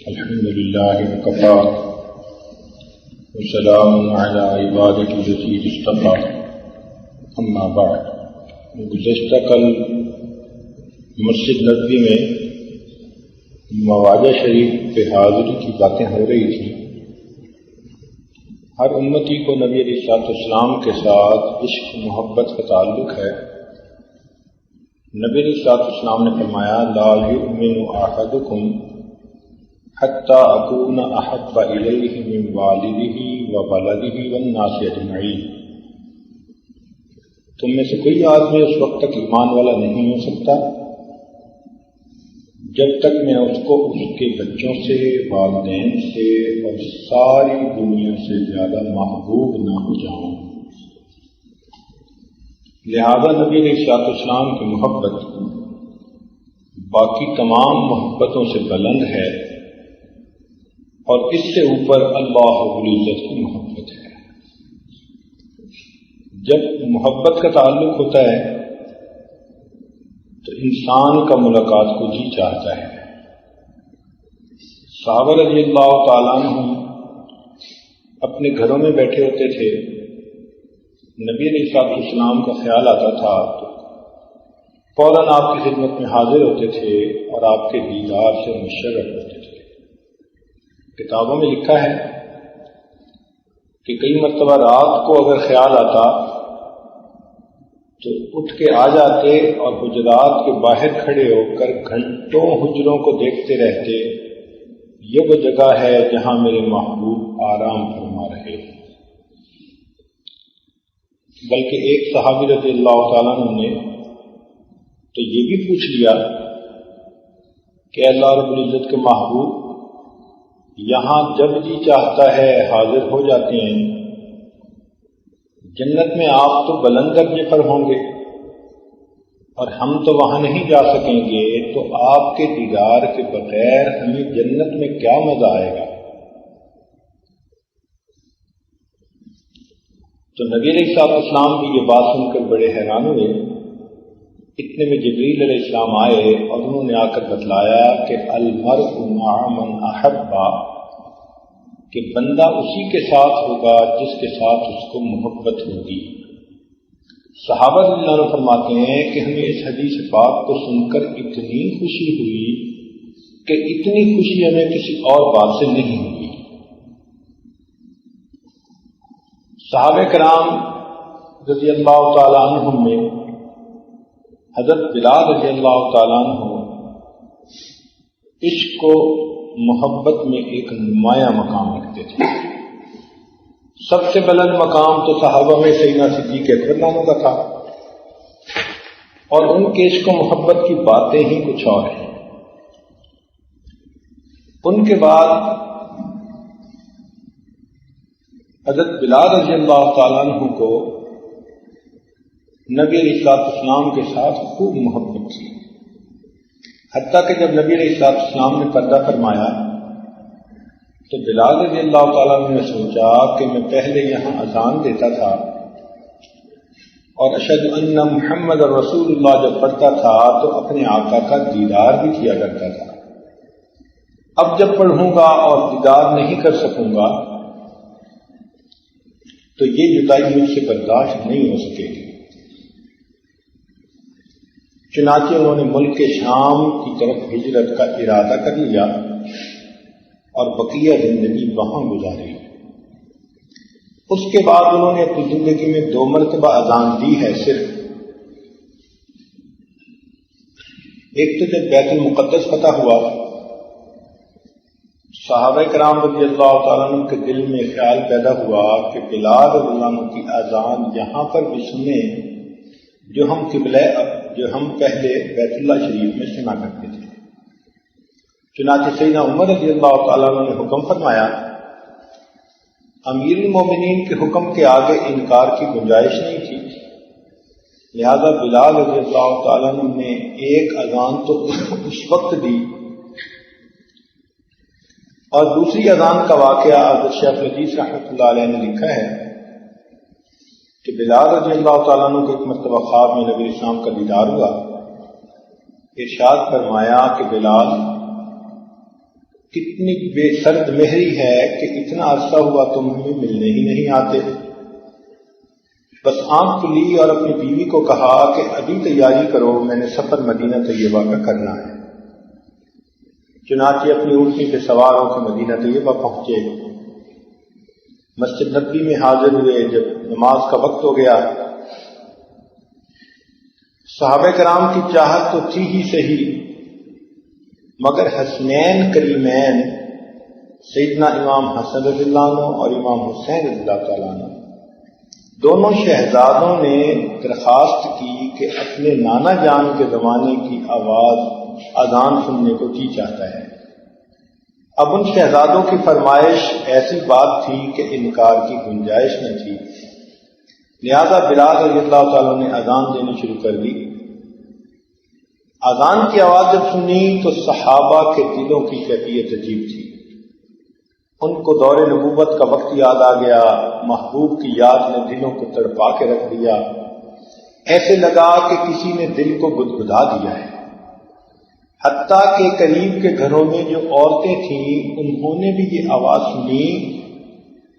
الحمد لله وكفى وسلام على عباده الذين اصطفى اما بعد۔ گزشتہ کل مسجد نبوی میں مواجہ شریف پہ حاضری کی باتیں ہو رہی تھیں۔ ہر امتی کو نبی علیہ السلام کے ساتھ عشق محبت کا تعلق ہے۔ نبی علیہ السلام نے فرمایا لا یؤمن احدکم حتی اکون احب الیہ من والدہ وولدہ والناس اجمعین۔ تم میں سے کوئی آدمی اس وقت تک ایمان والا نہیں ہو سکتا جب تک میں اس کو اس کے بچوں سے، والدین سے اور ساری دنیا سے زیادہ محبوب نہ ہو جاؤں۔ لہذا نبی علیہ السلام کی محبت باقی تمام محبتوں سے بلند ہے اور اس سے اوپر اللہ رب العزت کی محبت ہے۔ جب محبت کا تعلق ہوتا ہے تو انسان کا ملاقات کو جی چاہتا ہے۔ صحابہ رضی اللہ تعالیٰ عنہ اپنے گھروں میں بیٹھے ہوتے تھے، نبی علیہ السلام کا خیال آتا تھا تو فوراً آپ کی خدمت میں حاضر ہوتے تھے اور آپ کے دیدار سے مشرف ہوتے تھے۔ کتابوں میں لکھا ہے کہ کئی مرتبہ رات کو اگر خیال آتا تو اٹھ کے آ جاتے اور حجرات کے باہر کھڑے ہو کر گھنٹوں حجروں کو دیکھتے رہتے، یہ وہ جگہ ہے جہاں میرے محبوب آرام فرما رہے۔ بلکہ ایک صحابی رضی اللہ تعالیٰ عنہ نے تو یہ بھی پوچھ لیا کہ اللہ رب العزت کے محبوب یہاں جب جی چاہتا ہے حاضر ہو جاتے ہیں، جنت میں آپ تو بلند درجے پر ہوں گے اور ہم تو وہاں نہیں جا سکیں گے، تو آپ کے دیدار کے بغیر ہمیں جنت میں کیا مزہ آئے گا؟ تو نبی علیہ السلام کی یہ بات سن کر بڑے حیران ہوئے۔ اتنے میں جبریل علیہ السلام آئے اور انہوں نے آ کر بتلایا کہ المرء مع من احب، کہ بندہ اسی کے ساتھ ہوگا جس کے ساتھ اس کو محبت ہوگی۔ صحابہ رضی اللہ عنہ فرماتے ہیں کہ ہمیں اس حدیث پاک کو سن کر اتنی خوشی ہوئی کہ اتنی خوشی ہمیں کسی اور بات سے نہیں ہوئی۔ صحابہ کرام رضی اللہ تعالیٰ عنہم میں حضرت بلال رضی اللہ تعالیٰ عنہ عشق کو محبت میں ایک نمایاں مقام رکھتے تھے۔ سب سے بلند مقام تو صحابہ میں سیدنا صدیق اکبر ناموں کا تھا، اور ان کے عشق و محبت کی باتیں ہی کچھ اور ہیں۔ ان کے بعد حضرت بلال رضی اللہ تعالیٰ عنہ کو نبی علیہ السلام کے ساتھ خوب محبت تھی، حتیٰ کہ جب نبی علیہ السلام نے پردہ فرمایا تو بلال رضی اللہ تعالیٰ نے سوچا کہ میں پہلے یہاں اذان دیتا تھا اور اشہد ان محمد رسول اللہ جب پڑھتا تھا تو اپنے آقا کا دیدار بھی کیا کرتا تھا۔ اب جب پڑھوں گا اور دیدار نہیں کر سکوں گا تو یہ جدائی مجھ سے برداشت نہیں ہو سکے گی۔ چنانچہ انہوں نے ملک شام کی طرف ہجرت کا ارادہ کر لیا اور بقیہ زندگی وہاں گزاری۔ اس کے بعد انہوں نے اپنی زندگی میں 2 مرتبہ اذان دی ہے صرف۔ ایک تو جب بیت المقدس فتح ہوا، صحابہ کرام رضی اللہ تعالیٰ عنہ کے دل میں خیال پیدا ہوا کہ بلال رضی اللہ عنہ کی اذان یہاں پر بھی سنیں جو ہم پہلے بیت اللہ شریف میں سنا کرتے تھے۔ چنانچہ سیدنا عمر رضی اللہ تعالیٰ عنہ نے حکم فرمایا، امیر المومنین کے حکم کے آگے انکار کی گنجائش نہیں تھی، لہذا بلال رضی اللہ تعالیٰ عنہ نے ایک اذان تو اس وقت دی، اور دوسری اذان کا واقعہ حضرت شیخ الحدیث رحمۃ اللہ علیہ نے لکھا ہے کہ بلال رضی اللہ تعالیٰ عنہ کو ایک مرتبہ خواب میں نبی اسلام کا دیدار ہوا۔ ارشاد فرمایا کہ بلال کتنی بے سرد مہری ہے کہ اتنا عرصہ ہوا تم ہمیں ملنے ہی نہیں آتے. بس آنکھ کھلی اور اپنی بیوی کو کہا کہ ابھی تیاری کرو، میں نے سفر مدینہ طیبہ کا کرنا ہے. چنانچہ اپنی اونٹنی پہ سوار ہو کے مدینہ طیبہ پہنچے. مسجد نبوی میں حاضر ہوئے. جب نماز کا وقت ہو گیا، صحابہ کرام کی چاہت تو تھی ہی صحیح، مگر حسنین کریمین سیدنا امام حسن رضی اللہ عنہ اور امام حسین رضی اللہ تعالیٰ عنہ دونوں شہزادوں نے درخواست کی کہ اپنے نانا جان کے زمانے کی آواز اذان سننے کو جی چاہتا ہے. اب ان شہزادوں کی فرمائش ایسی بات تھی کہ انکار کی گنجائش نہ تھی، لہذا بلال رضی اللہ تعالیٰ نے اذان دینی شروع کر دی. اذان کی آواز جب سنی تو صحابہ کے دلوں کی کیفیت عجیب تھی. ان کو دور نبوت کا وقت یاد آ گیا، محبوب کی یاد نے دلوں کو تڑپا کے رکھ دیا. ایسے لگا کہ کسی نے دل کو گدگدا دیا ہے. حتیٰ کہ قریب کے گھروں میں جو عورتیں تھیں انہوں نے بھی یہ آواز سنی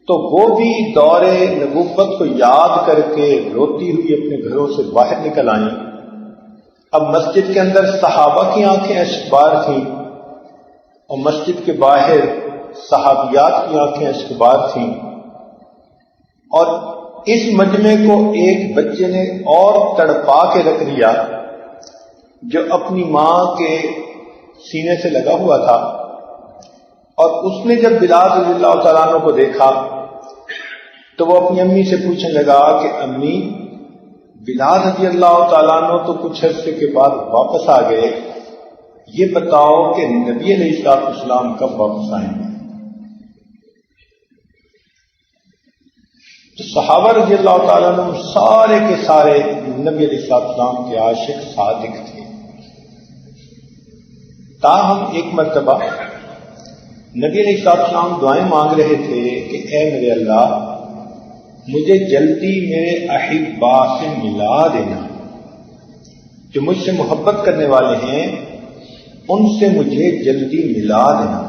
تو وہ بھی دور نبوت کو یاد کر کے روتی ہوئی اپنے گھروں سے باہر نکل آئیں. اب مسجد کے اندر صحابہ کی آنکھیں اشکبار تھیں اور مسجد کے باہر صحابیات کی آنکھیں اشکبار تھیں. اور اس مجمع کو ایک بچے نے اور تڑپا کے رکھ دیا جو اپنی ماں کے سینے سے لگا ہوا تھا. اور اس نے جب بلال رضی اللہ تعالیٰ عنہ کو دیکھا تو وہ اپنی امی سے پوچھنے لگا کہ امی، بلال رضی اللہ تعالیٰ عنہ تو کچھ عرصے کے بعد واپس آ گئے، یہ بتاؤ کہ نبی علیہ السلام کب واپس آئیں گے؟ تو صحابہ رضی اللہ تعالیٰ عنہ سارے کے سارے نبی علیہ السلام کے عاشق صادق تھے. تاہم ایک مرتبہ نبی علیہ السلام دعائیں مانگ رہے تھے کہ اے میرے اللہ، مجھے جلدی میرے احبا سے ملا دینا، جو مجھ سے محبت کرنے والے ہیں ان سے مجھے جلدی ملا دینا.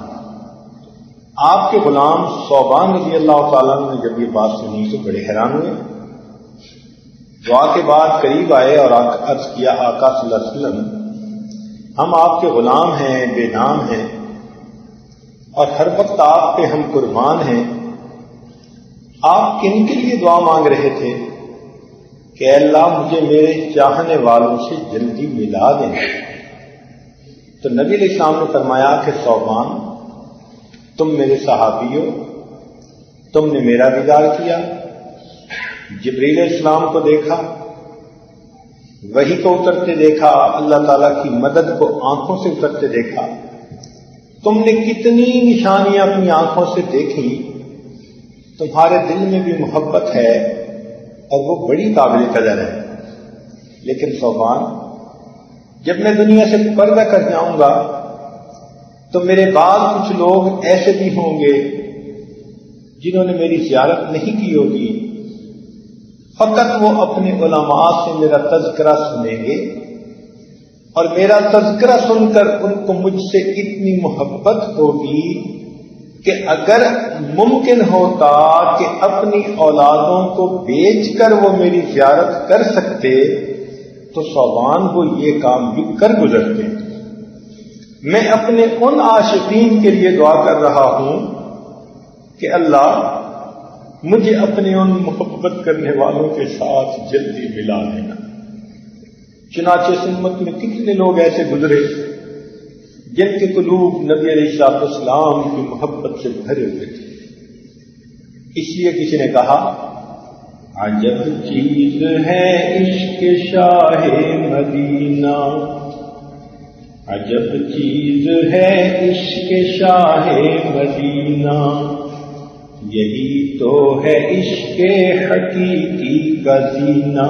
آپ کے غلام ثوبان رضی اللہ تعالیٰ نے جب یہ بات سنی تو بڑے حیران ہوئے. دعا کے بعد قریب آئے اور عرض کیا آقا صلی اللہ علیہ وسلم، ہم آپ کے غلام ہیں، بے نام ہیں، اور ہر وقت آپ پہ ہم قربان ہیں. آپ کن کے لیے دعا مانگ رہے تھے؟ کہ اللہ مجھے میرے چاہنے والوں سے جلدی ملا دیں. تو نبی علیہ السلام نے فرمایا کہ ثوبان، تم میرے صحابی ہو، تم نے میرا دیدار کیا، جبریل علیہ السلام کو دیکھا، وحی کو اترتے دیکھا، اللہ تعالیٰ کی مدد کو آنکھوں سے اترتے دیکھا. تم نے کتنی نشانیاں اپنی آنکھوں سے دیکھی، تمہارے دل میں بھی محبت ہے اور وہ بڑی قابل قدر ہے. لیکن ثوبان، جب میں دنیا سے پردہ کر جاؤں گا تو میرے بعد کچھ لوگ ایسے بھی ہوں گے جنہوں نے میری زیارت نہیں کی ہوگی، فقط وہ اپنے علماء سے میرا تذکرہ سنیں گے اور میرا تذکرہ سن کر ان کو مجھ سے اتنی محبت ہوگی کہ اگر ممکن ہوتا کہ اپنی اولادوں کو بیچ کر وہ میری زیارت کر سکتے تو ثوبان وہ یہ کام بھی کر گزرتے. میں اپنے ان عاشقین کے لیے دعا کر رہا ہوں کہ اللہ مجھے اپنے ان محبت کرنے والوں کے ساتھ جلدی ملا دینا. چنانچہ سنت میں کتنے لوگ ایسے گزرے جن کے قلوب نبی علیہ السلام کی محبت سے بھرے ہوئے تھے. اس لیے کسی نے کہا عجب چیز ہے عشق شاہ مدینہ، عجب چیز ہے عشق شاہ مدینہ، یہی تو ہے عشق حقیقی کا زینہ،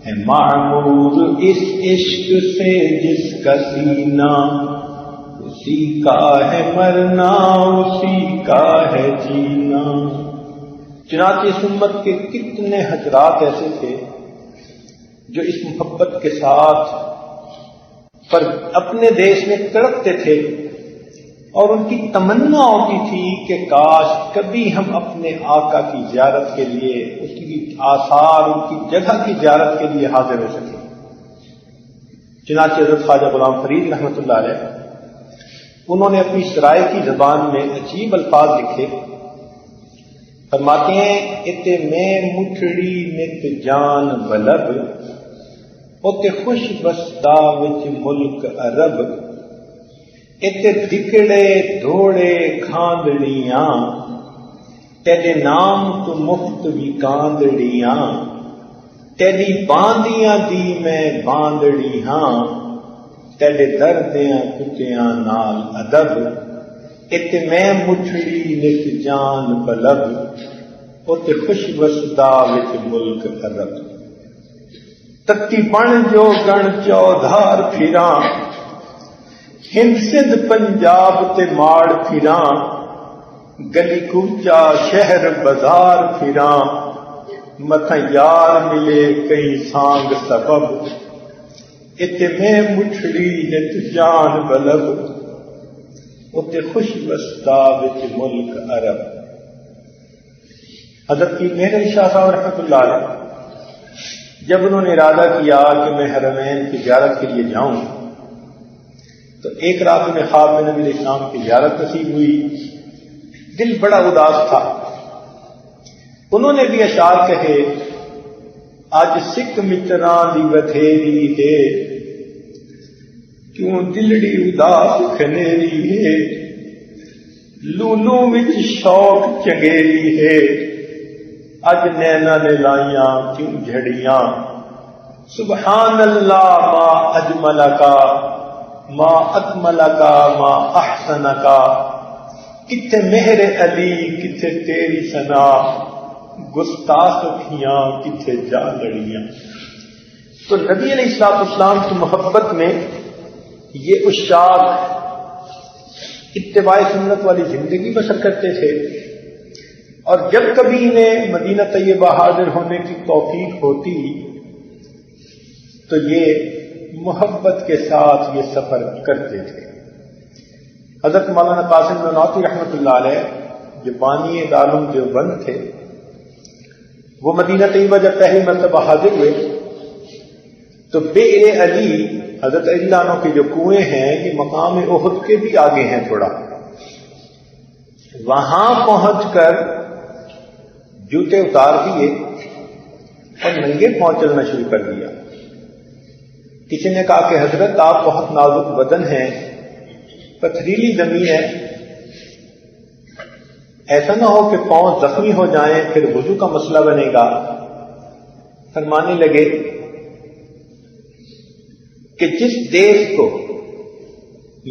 ہے معمور اس عشق سے جس کا سینہ، اسی کا ہے مرنا اسی کا ہے جینا. چنانچہ اس امت کے کتنے حضرات ایسے تھے جو اس محبت کے ساتھ پر اپنے دیش میں تڑپتے تھے اور ان کی تمنا ہوتی تھی کہ کاش کبھی ہم اپنے آقا کی زیارت کے لیے، اس کی آثار، ان کی جگہ کی زیارت کے لیے حاضر ہو سکیں۔ چنانچہ حضرت خواجہ غلام فرید رحمۃ اللہ علیہ انہوں نے اپنی سرائے کی زبان میں عجیب الفاظ لکھے، فرماتے ہیں اتے میں مٹھڑی نت جان بلب، اتے خوش بستا وچ ملک عرب، اتے دکڑے دوڑے کھاندڑیاں، تیرے نام تو مفت بھی کاندڑیاں، تیری باندیاں دی میں باندڑی ہاں، تیرے دردیاں کتیاں نال ادب، اتے میں مٹھڑی نت جان بلب، اتے خوش وسدا وچ ملک عرب، تتی بن جو گن چودھار پھراں، ہند سندھ پنجاب تے ماڑ پھراں، گلی کوچا شہر بازار پھراں، متھا یار ملے کئی سانگ سبب، اتے میں مٹھڑی نت جان بلب، اتے خوش وسدا وچ ملک عرب۔ حضرت پیر مہر علی شاہ صاحب رحمۃ اللہ علیہ جب انہوں نے ارادہ کیا کہ میں حرمین کی زیارت کے لیے جاؤں تو ایک رات میں خواب میں نبی علیہ السلام کی زیارت نصیب ہوئی، دل بڑا اداس تھا۔ انہوں نے بھی اشعار کہے، اج سکھ متراں دی بتھیری ہے، کیوں دلڑی اداس کھنیری ہے، لولو وچ شوق چنگیری ہے، اج نینا نے لائیاں کیوں جھڑیاں، سبحان اللہ ما اجمل کا ما اکمل کا ما احسن کا، کتھے مہر علی کتھے تیری ثنا، گستاخ کھیاں کتھے جا لڑیاں۔ تو نبی علیہ السلام کی محبت میں یہ عشاق اتباع سنت والی زندگی بسر کرتے تھے، اور جب کبھی انہیں مدینہ طیبہ حاضر ہونے کی توفیق ہوتی تو یہ محبت کے ساتھ یہ سفر کرتے تھے۔ حضرت مولانا قاسم نانوتوی رحمۃ اللہ علیہ جو بانی دارالعلوم دیوبند تھے، وہ مدینہ طیبہ جب پہلی مرتبہ حاضر ہوئے تو بئر علی، حضرت علی عنہ کے جو کنویں ہیں یہ مقام احد کے بھی آگے ہیں تھوڑا، وہاں پہنچ کر جوتے اتار دیے اور ننگے پاؤں چلنا شروع کر دیا۔ کسی نے کہا کہ حضرت آپ بہت نازک بدن ہیں، پتھریلی زمین ہے، ایسا نہ ہو کہ پاؤں زخمی ہو جائیں پھر وضو کا مسئلہ بنے گا۔ فرمانے لگے کہ جس دیش کو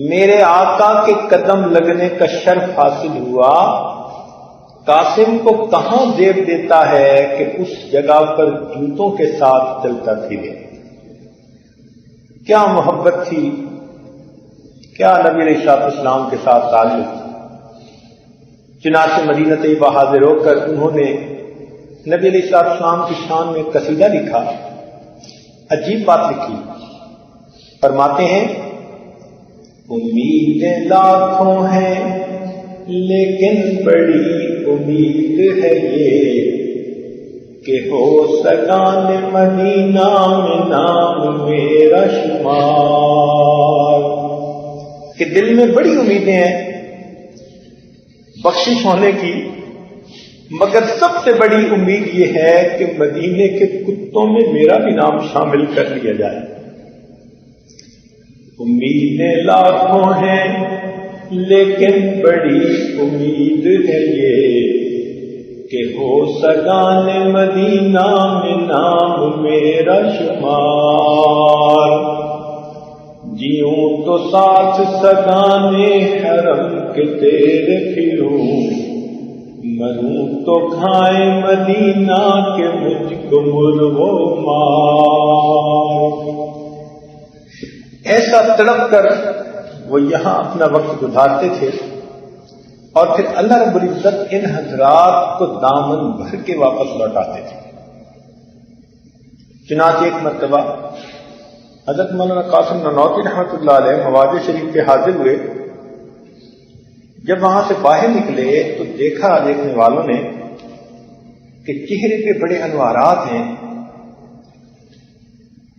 میرے آقا کے قدم لگنے کا شرف حاصل ہوا، قاسم کو کہاں زیب دیتا ہے کہ اس جگہ پر جوتوں کے ساتھ چلتا پھرے۔ کیا محبت تھی، کیا نبی علیہ السلام کے ساتھ تعلق۔ چنانچہ مدینہ طیبہ حاضر ہو کر انہوں نے نبی علیہ السلام کی شان میں قصیدہ لکھا، عجیب بات لکھی، فرماتے ہیں امیدیں لاکھوں ہیں لیکن بڑی امید ہے یہ کہ ہو سگان مدینہ میں نام میرا شمار، کہ دل میں بڑی امیدیں ہیں بخشش ہونے کی، مگر سب سے بڑی امید یہ ہے کہ مدینے کے کتوں میں میرا بھی نام شامل کر لیا جائے۔ امیدیں لاکھوں ہیں لیکن بڑی امید ہے یہ کہ ہو سگان مدینہ میں نام میرا شمار، جیوں تو ساتھ سگانے حرم کے تیرے پھروں، مروں تو کھائے مدینہ کے مجھ کو مرغو مار۔ ایسا تڑپ کر وہ یہاں اپنا وقت گزارتے تھے، اور پھر اللہ رب العزت ان حضرات کو دامن بھر کے واپس لوٹاتے تھے۔ چنانچہ ایک مرتبہ حضرت مولانا قاسم نانوتوی رحمۃ اللہ علیہ مواضع شریف کے حاضر ہوئے جب وہاں سے باہر نکلے تو دیکھا دیکھنے والوں نے کہ چہرے پہ بڑے انوارات ہیں.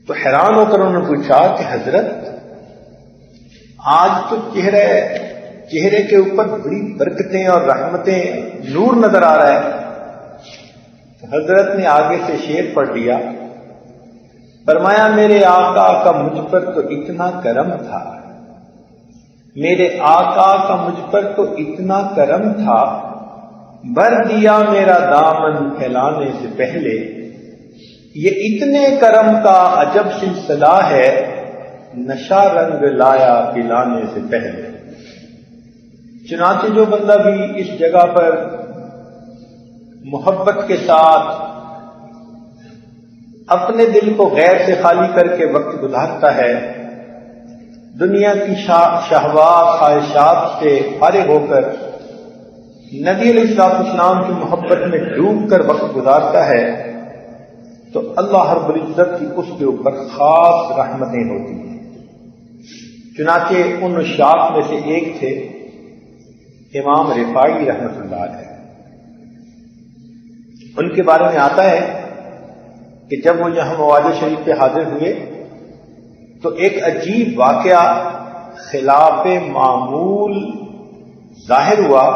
تو حیران ہو کر انہوں نے پوچھا کہ حضرت آج تو چہرے کے اوپر بڑی برکتیں اور رحمتیں، نور نظر آ رہا ہے. تو حضرت نے آگے سے شعر پڑھ لیا، فرمایا میرے آقا کا مجھ پر تو اتنا کرم تھا، میرے آقا کا مجھ پر تو اتنا کرم تھا، بھر دیا میرا دامن پھیلانے سے پہلے. یہ اتنے کرم کا عجب سلسلہ ہے، نشہ رنگ لایا پلانے سے پہلے. چنانچہ جو بندہ بھی اس جگہ پر محبت کے ساتھ اپنے دل کو غیر سے خالی کر کے وقت گزارتا ہے، دنیا کی شہوات خواہشات سے فارغ ہو کر نبی علیہ السلام کی محبت میں ڈوب کر وقت گزارتا ہے، تو اللہ رب العزت کی اس کے اوپر خاص رحمتیں ہوتی ہیں. چنانچہ ان شاخ میں سے ایک تھے امام رفاعی رحمۃ اللہ علیہ. ان کے بارے میں آتا ہے کہ جب وہ یہاں مواضع شریف پہ حاضر ہوئے تو ایک عجیب واقعہ خلاف معمول ظاہر ہوا،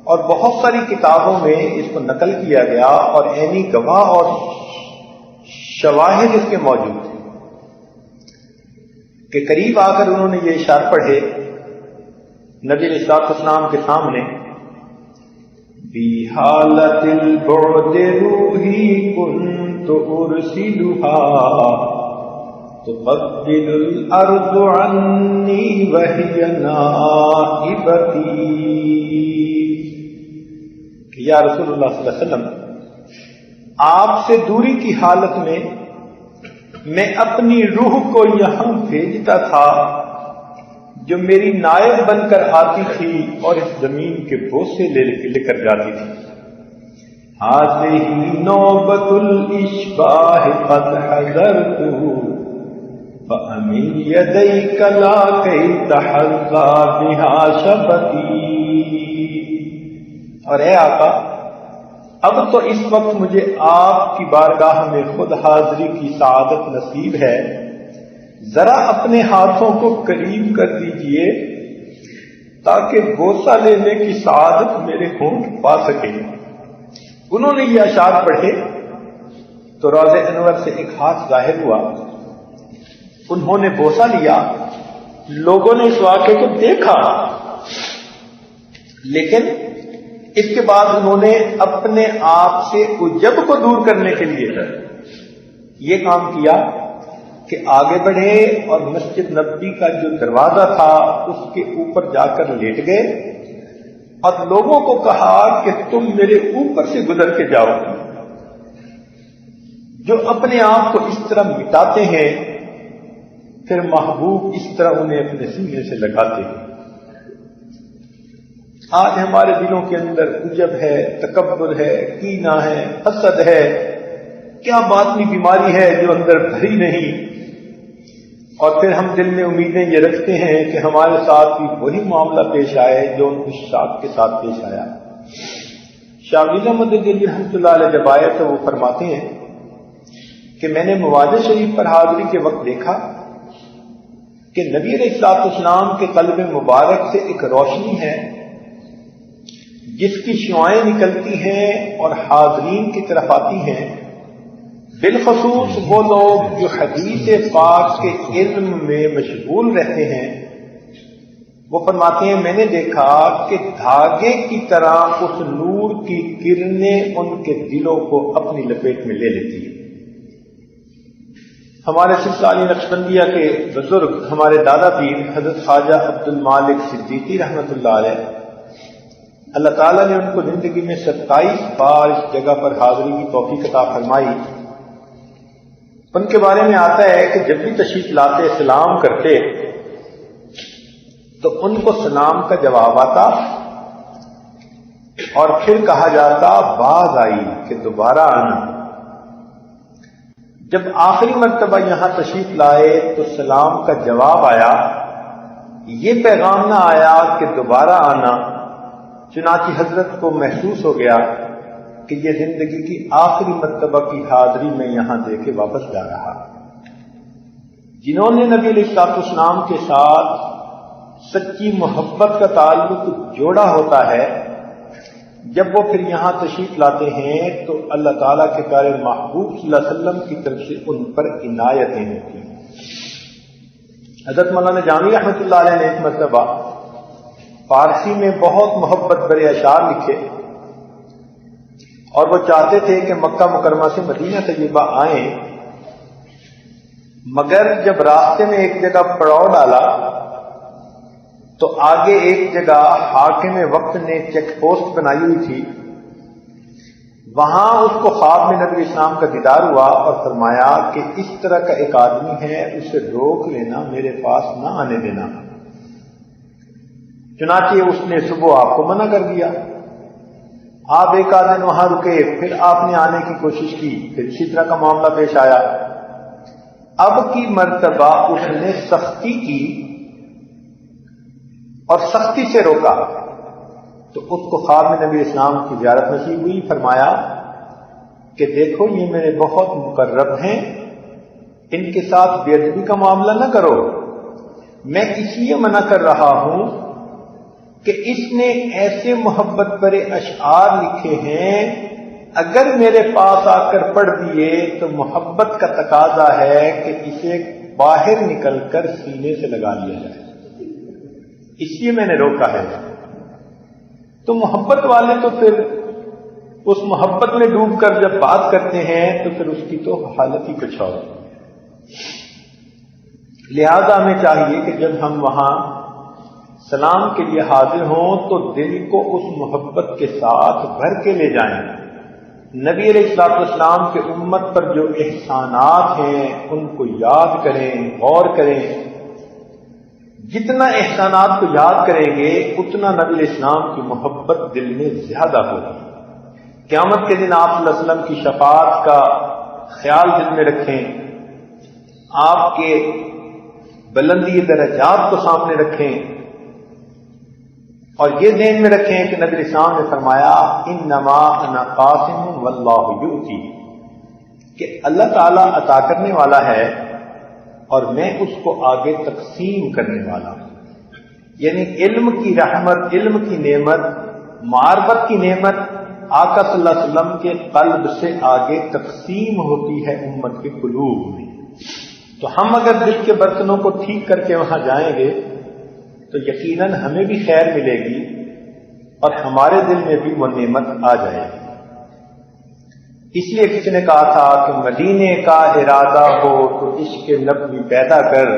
اور بہت ساری کتابوں میں اس کو نقل کیا گیا اور عینی گواہ اور شواہد اس کے موجود تھے کہ قریب آ کر انہوں نے یہ اشعار پڑھے نبی علیہ السلام کے سامنے، بی حالت البعد روحی كنت ارسلها تقبل الارض عنی وہی نائبتی. کہ یا رسول اللہ صلی اللہ علیہ وسلم، آپ سے دوری کی حالت میں میں اپنی روح کو یہاں بھیجتا تھا جو میری نائب بن کر آتی تھی اور اس زمین کے بوسے لے کر جاتی تھی. هذه نوبۃ الاشباح قد حضرته فأمن يديك لكي تحظى بها شفتي. اور اے آقا، اب تو اس وقت مجھے آپ کی بارگاہ میں خود حاضری کی سعادت نصیب ہے، ذرا اپنے ہاتھوں کو قریب کر دیجئے تاکہ بوسہ لینے کی سعادت میرے ہونٹ پا سکے. انہوں نے یہ اشعار پڑھے تو روضہ انور سے ایک ہاتھ ظاہر ہوا، انہوں نے بوسہ لیا. لوگوں نے اس واقعے کو دیکھا، لیکن اس کے بعد انہوں نے اپنے آپ سے عجب کو دور کرنے کے لیے یہ کام کیا کہ آگے بڑھے اور مسجد نبوی کا جو دروازہ تھا اس کے اوپر جا کر لیٹ گئے اور لوگوں کو کہا کہ تم میرے اوپر سے گزر کے جاؤ. جو اپنے آپ کو اس طرح مٹاتے ہیں پھر محبوب اس طرح انہیں اپنے سینے سے لگاتے ہیں. آج ہمارے دلوں کے اندر عجب ہے، تکبر ہے، کینہ ہے، حسد ہے، کیا باطنی بیماری ہے جو اندر بھری نہیں، اور پھر ہم دل میں امیدیں یہ رکھتے ہیں کہ ہمارے ساتھ بھی وہی معاملہ پیش آئے جو ان اشاق کے ساتھ پیش آیا. شاہ ولی احمد دہلوی رحمۃ اللہ علیہ جب آئے تو وہ فرماتے ہیں کہ میں نے مواضع شریف پر حاضری کے وقت دیکھا کہ نبی علیہ السلام کے قلب مبارک سے ایک روشنی ہے جس کی شعائیں نکلتی ہیں اور حاضرین کی طرف آتی ہیں. بالخصوص وہ لوگ جو حدیث پاک کے علم میں مشغول رہتے ہیں، وہ فرماتے ہیں میں نے دیکھا کہ دھاگے کی طرح اس نور کی کرنیں ان کے دلوں کو اپنی لپیٹ میں لے لیتی ہیں. ہمارے سلسلہ علی نقشبندیہ کے بزرگ ہمارے دادا پیر حضرت خواجہ عبد المالک صدیقی رحمۃ اللہ علیہ، اللہ تعالیٰ نے ان کو زندگی میں 27 بار اس جگہ پر حاضری کی توفیق عطا فرمائی. ان کے بارے میں آتا ہے کہ جب بھی تشریف لاتے سلام کرتے تو ان کو سلام کا جواب آتا اور پھر کہا جاتا باز آئی کہ دوبارہ آنا. جب آخری مرتبہ یہاں تشریف لائے تو سلام کا جواب آیا یہ پیغام نہ آیا کہ دوبارہ آنا، چنانچہ حضرت کو محسوس ہو گیا کہ یہ زندگی کی آخری مرتبہ کی حاضری میں یہاں دے کے واپس جا رہا۔ جنہوں نے نبی علیہ الصلوۃ والسلام کے ساتھ سچی محبت کا تعلق جوڑا ہوتا ہے، جب وہ پھر یہاں تشریف لاتے ہیں تو اللہ تعالیٰ کے پیارے محبوب صلی اللہ علیہ وسلم کی طرف سے ان پر عنایتیں ہوتی ہیں۔ حضرت مولانا جامی رحمۃ اللہ علیہ نے ایک مرتبہ فارسی میں بہت محبت بھرے اشعار لکھے، اور وہ چاہتے تھے کہ مکہ مکرمہ سے مدینہ طیبہ آئیں، مگر جب راستے میں ایک جگہ پڑاؤ ڈالا تو آگے ایک جگہ حاکم وقت نے چیک پوسٹ بنائی ہوئی تھی، وہاں اس کو خواب میں نبی اسلام کا دیدار ہوا اور فرمایا کہ اس طرح کا ایک آدمی ہے، اسے روک لینا، میرے پاس نہ آنے دینا۔ چنانچہ اس نے صبح آپ کو منع کر دیا، آپ ایک آدھ دن وہاں رکے، پھر آپ نے آنے کی کوشش کی، پھر اسی طرح کا معاملہ پیش آیا۔ اب کی مرتبہ اس نے سختی کی اور سختی سے روکا تو اس کو خواب میں نبی اسلام کی زیارت نصیب ہوئی۔ فرمایا کہ دیکھو یہ میرے بہت مقرب ہیں، ان کے ساتھ بے ادبی کا معاملہ نہ کرو، میں اس لیے منع کر رہا ہوں کہ اس نے ایسے محبت بھرے اشعار لکھے ہیں، اگر میرے پاس آ کر پڑھ دیے تو محبت کا تقاضا ہے کہ اسے باہر نکل کر سینے سے لگا لیا جائے، اس لیے میں نے روکا ہے۔ تو محبت والے تو پھر اس محبت میں ڈوب کر جب بات کرتے ہیں تو پھر اس کی تو حالت ہی کچھ اور۔ لہذا ہمیں چاہیے کہ جب ہم وہاں سلام کے لیے حاضر ہوں تو دل کو اس محبت کے ساتھ بھر کے لے جائیں۔ نبی علیہ الصلوۃ والسلام کے امت پر جو احسانات ہیں ان کو یاد کریں، غور کریں۔ جتنا احسانات کو یاد کریں گے اتنا نبی علیہ السلام کی محبت دل میں زیادہ ہوگی۔ قیامت کے دن آپ صلی اللہ علیہ وسلم کی شفاعت کا خیال دل میں رکھیں، آپ کے بلندی درجات کو سامنے رکھیں، اور یہ ذہن میں رکھیں کہ نبی علیہ السلام نے فرمایا انما انا قاسم واللہ یؤتی، کہ اللہ تعالیٰ عطا کرنے والا ہے اور میں اس کو آگے تقسیم کرنے والا ہوں۔ یعنی علم کی رحمت، علم کی نعمت، معرفت کی نعمت آقا صلی اللہ علیہ وسلم کے قلب سے آگے تقسیم ہوتی ہے امت کے قلوب میں۔ تو ہم اگر دل کے برتنوں کو ٹھیک کر کے وہاں جائیں گے تو یقیناً ہمیں بھی خیر ملے گی اور ہمارے دل میں بھی وہ نعمت آ جائے گی۔ اس لیے کسی نے کہا تھا کہ مدینے کا ارادہ ہو تو عشق نبوی پیدا کر،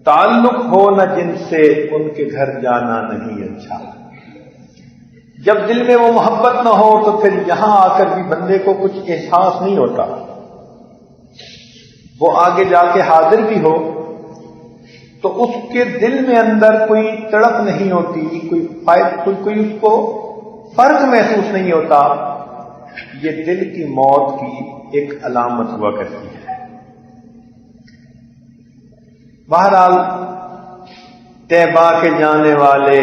تعلق ہو نہ جن سے ان کے گھر جانا نہیں اچھا۔ جب دل میں وہ محبت نہ ہو تو پھر یہاں آ کر بھی بندے کو کچھ احساس نہیں ہوتا، وہ آگے جا کے حاضر بھی ہو تو اس کے دل میں اندر کوئی تڑپ نہیں ہوتی، کوئی اس کو فرق محسوس نہیں ہوتا۔ یہ دل کی موت کی ایک علامت ہوا کرتی ہے۔ بہرحال طیبہ کے جانے والے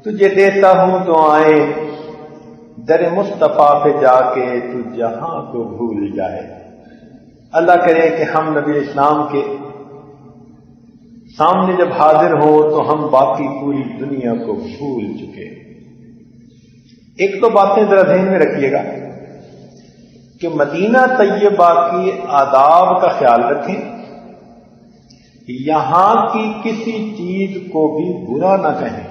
تجھے دیتا ہوں دعائیں، در مصطفیٰ پہ جا کے تو جہاں کو بھول جائے۔ اللہ کرے کہ ہم نبی اسلام کے سامنے جب حاضر ہو تو ہم باقی پوری دنیا کو بھول چکے۔ ایک تو باتیں ذرا ذہن میں رکھیے گا کہ مدینہ طیبہ کی آداب کا خیال رکھیں، یہاں کی کسی چیز کو بھی برا نہ کہیں،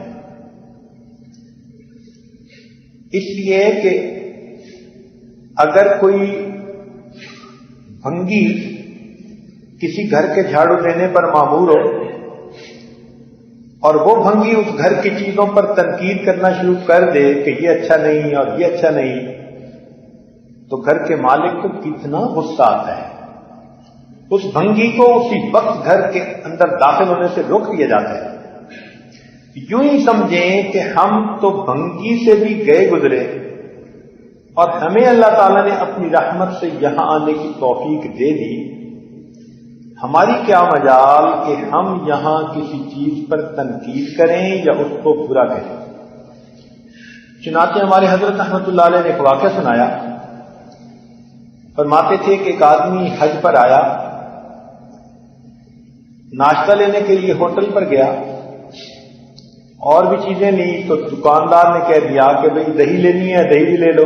اس لیے کہ اگر کوئی بھنگی کسی گھر کے جھاڑو دینے پر مامور ہو اور وہ بھنگی اس گھر کی چیزوں پر تنقید کرنا شروع کر دے کہ یہ اچھا نہیں اور یہ اچھا نہیں، تو گھر کے مالک کو کتنا غصہ آتا ہے۔ اس بھنگی کو اسی وقت گھر کے اندر داخل ہونے سے روک دیا جاتا ہے۔ یوں ہی سمجھیں کہ ہم تو بھنگی سے بھی گئے گزرے اور ہمیں اللہ تعالیٰ نے اپنی رحمت سے یہاں آنے کی توفیق دے دی، ہماری کیا مجال کہ ہم یہاں کسی چیز پر تنقید کریں یا اس کو برا کریں۔ چنانچہ ہمارے حضرت رحمۃ اللہ علیہ نے ایک واقعہ سنایا، فرماتے تھے کہ ایک آدمی حج پر آیا، ناشتہ لینے کے لیے ہوٹل پر گیا، اور بھی چیزیں لی، تو دکاندار نے کہہ دیا کہ بھئی دہی لینی ہے، دہی بھی لے لو۔